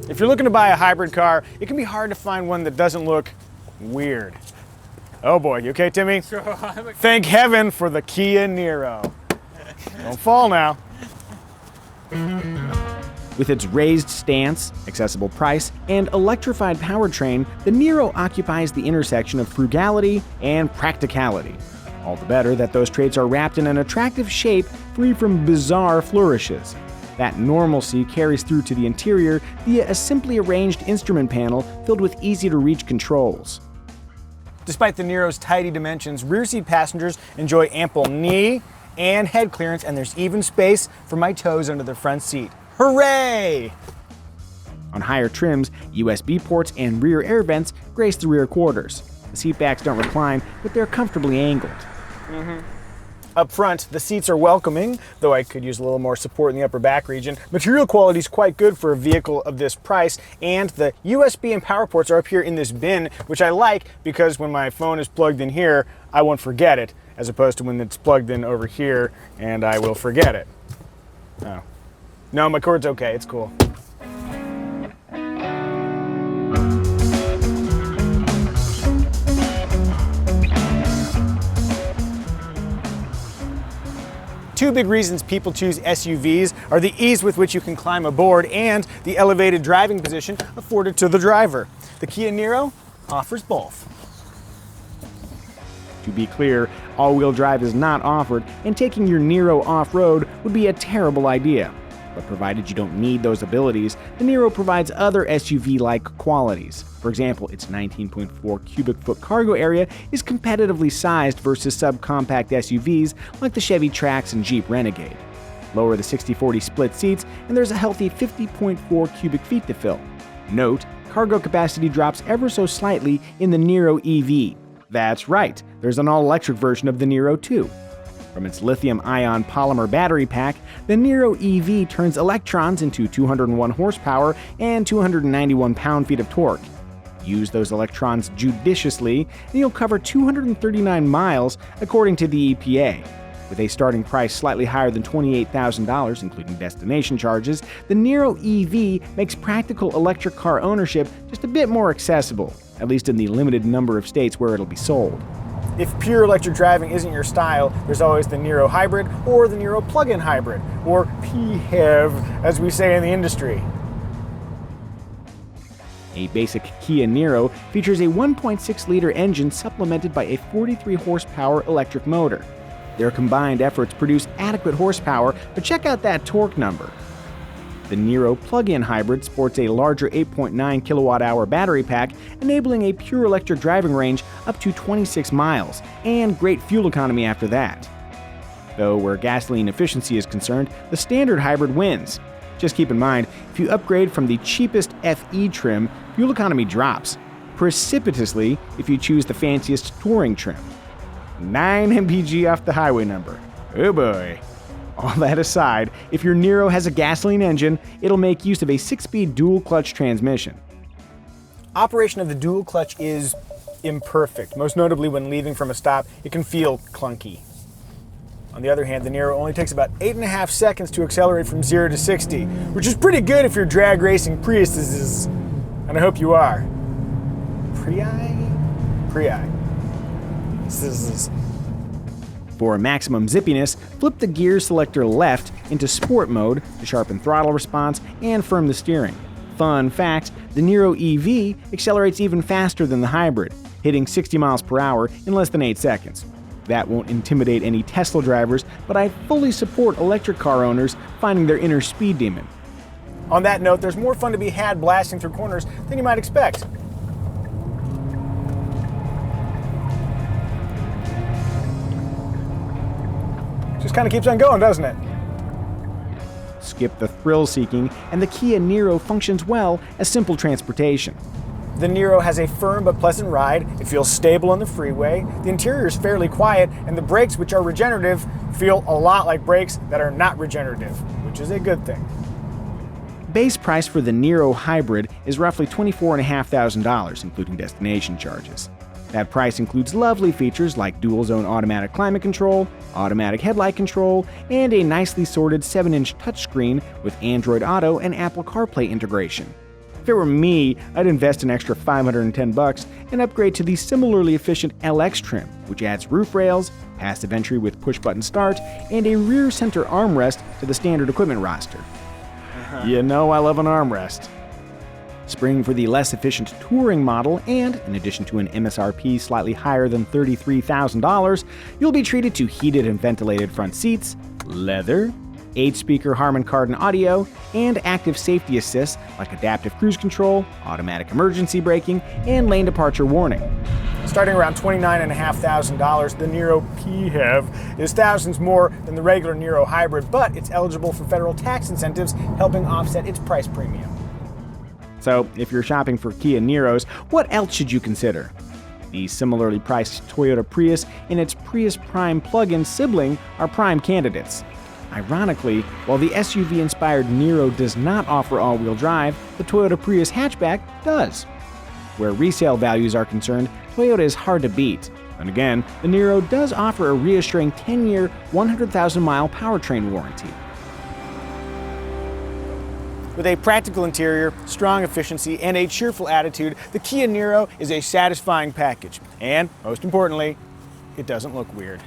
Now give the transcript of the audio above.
If you're looking to buy a hybrid car, it can be hard to find one that doesn't look weird. Oh boy, you okay, Timmy? Sure, Thank heaven for the Kia Niro. Don't fall now. With its raised stance, accessible price, and electrified powertrain, the Niro occupies the intersection of frugality and practicality. All the better that those traits are wrapped in an attractive shape free from bizarre flourishes. That normalcy carries through to the interior via a simply arranged instrument panel filled with easy-to-reach controls. Despite the Niro's tidy dimensions, rear seat passengers enjoy ample knee and head clearance, and there's even space for my toes under the front seat. Hooray! On higher trims, USB ports and rear air vents grace the rear quarters. The seatbacks don't recline, but they're comfortably angled. Up front, the seats are welcoming, though I could use a little more support in the upper back region. Material quality is quite good for a vehicle of this price, and the USB and power ports are up here in this bin, which I like because when my phone is plugged in here, I won't forget it, as opposed to when it's plugged in over here and I will forget it. Oh. No, my cord's okay, it's cool. Two big reasons people choose SUVs are the ease with which you can climb aboard and the elevated driving position afforded to the driver. The Kia Niro offers both. To be clear, all-wheel drive is not offered, and taking your Niro off-road would be a terrible idea. But provided you don't need those abilities, the Niro provides other SUV-like qualities. For example, its 19.4 cubic foot cargo area is competitively sized versus subcompact SUVs like the Chevy Trax and Jeep Renegade. Lower the 60/40 split seats, and there's a healthy 50.4 cubic feet to fill. Note, cargo capacity drops ever so slightly in the Niro EV. That's right, there's an all-electric version of the Niro too. From its lithium-ion polymer battery pack, the Niro EV turns electrons into 201 horsepower and 291 pound-feet of torque. Use those electrons judiciously, and you'll cover 239 miles, according to the EPA. With a starting price slightly higher than $28,000, including destination charges, the Niro EV makes practical electric car ownership just a bit more accessible, at least in the limited number of states where it'll be sold. If pure electric driving isn't your style, there's always the Niro Hybrid or the Niro Plug-in Hybrid, or PHEV, as we say in the industry. A basic Kia Niro features a 1.6-liter engine supplemented by a 43-horsepower electric motor. Their combined efforts produce adequate horsepower, but check out that torque number. The Niro plug-in hybrid sports a larger 8.9 kilowatt-hour battery pack, enabling a pure electric driving range up to 26 miles, and great fuel economy after that. Though where gasoline efficiency is concerned, the standard hybrid wins. Just keep in mind, if you upgrade from the cheapest FE trim, fuel economy drops precipitously if you choose the fanciest touring trim. 9 mpg off the highway number. Oh boy. All that aside, if your Niro has a gasoline engine, it'll make use of a 6-speed dual-clutch transmission. Operation of the dual clutch is imperfect. Most notably when leaving from a stop, it can feel clunky. On the other hand, the Niro only takes about 8.5 seconds to accelerate from 0 to 60, which is pretty good if you're drag racing Priuses, and I hope you are. Prii? For maximum zippiness, flip the gear selector left into sport mode to sharpen throttle response and firm the steering. Fun fact, the Niro EV accelerates even faster than the hybrid, hitting 60 miles per hour in less than 8 seconds. That won't intimidate any Tesla drivers, but I fully support electric car owners finding their inner speed demon. On that note, there's more fun to be had blasting through corners than you might expect. Just kind of keeps on going, doesn't it? Skip the thrill-seeking, and the Kia Niro functions well as simple transportation. The Niro has a firm but pleasant ride, it feels stable on the freeway, the interior is fairly quiet, and the brakes, which are regenerative, feel a lot like brakes that are not regenerative, which is a good thing. Base price for the Niro Hybrid is roughly $24,500, including destination charges. That price includes lovely features like dual-zone automatic climate control, automatic headlight control, and a nicely sorted 7-inch touchscreen with Android Auto and Apple CarPlay integration. If it were me, I'd invest an extra $510 and upgrade to the similarly efficient LX trim, which adds roof rails, passive entry with push-button start, and a rear center armrest to the standard equipment roster. You know I love an armrest. Spring for the less efficient touring model, and in addition to an MSRP slightly higher than $33,000, you'll be treated to heated and ventilated front seats, leather, 8-speaker Harman Kardon audio, and active safety assists like adaptive cruise control, automatic emergency braking, and lane departure warning. Starting around $29,500, the Niro PHEV is thousands more than the regular Niro hybrid, but it's eligible for federal tax incentives, helping offset its price premium. So, if you're shopping for Kia Niros, what else should you consider? The similarly priced Toyota Prius and its Prius Prime plug-in sibling are prime candidates. Ironically, while the SUV-inspired Niro does not offer all-wheel drive, the Toyota Prius hatchback does. Where resale values are concerned, Toyota is hard to beat. And again, the Niro does offer a reassuring 10-year, 100,000-mile powertrain warranty. With a practical interior, strong efficiency, and a cheerful attitude, the Kia Niro is a satisfying package. And, most importantly, it doesn't look weird.